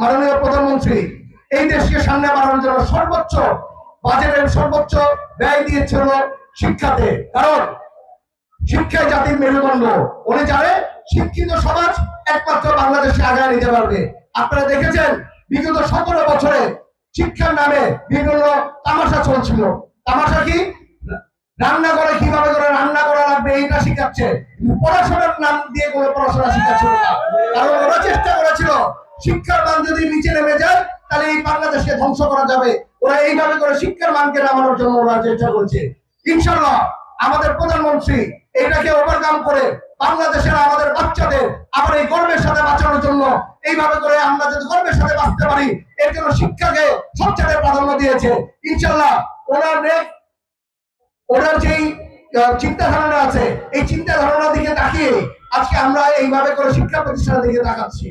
মাননীয় প্রধানমন্ত্রী এই দেশকে সামনে বাড়ানোর জন্য সর্বোচ্চ বাজেটের সর্বোচ্চ ব্যয় দিয়েছিল শিক্ষাতে, কারণ শিক্ষাই জাতির মেরুদণ্ড। উনি জানে শিক্ষিত সমাজ একমাত্র বাংলাদেশকে আগায় নিতে পারবে। আপনারা দেখেছেন বিগত 17 বছরে শিক্ষার নামে বিভিন্ন তামাশা চলছিল। তামাশা কি? রান্না করে কিভাবে করে রান্না করা লাগবে এইটা শিখাচ্ছে, পড়াশোনার নাম দিয়ে কোনো পড়াশোনা শিখাচ্ছিল না। কারণ ওরা চেষ্টা করেছিল শিক্ষার মান যদি নিচে নেমে যায় তাহলে এই বাংলাদেশকে ধ্বংস করা যাবে। ওরা এইভাবে করে শিক্ষার মানকে নামানোর জন্য ওরা চেষ্টা করছে। ইনশাল্লাহ আমাদের প্রধানমন্ত্রী এটাকে ওভারকাম করে বাংলাদেশের আমাদের বাচ্চাদের আবার এই গর্বের সাথে বাঁচানোর জন্য এইভাবে করে আমরা যদি গর্বের সাথে বাঁচতে পারি এর জন্য শিক্ষাকে সবচেয়ে প্রাধান্য দিয়েছে। ইনশাল্লাহ ওনার যেই চিন্তা ধারণা আছে এই চিন্তা ধারণার দিকে তাকিয়ে আজকে আমরা এইভাবে করে শিক্ষা প্রতিষ্ঠানের দিকে তাকাচ্ছি।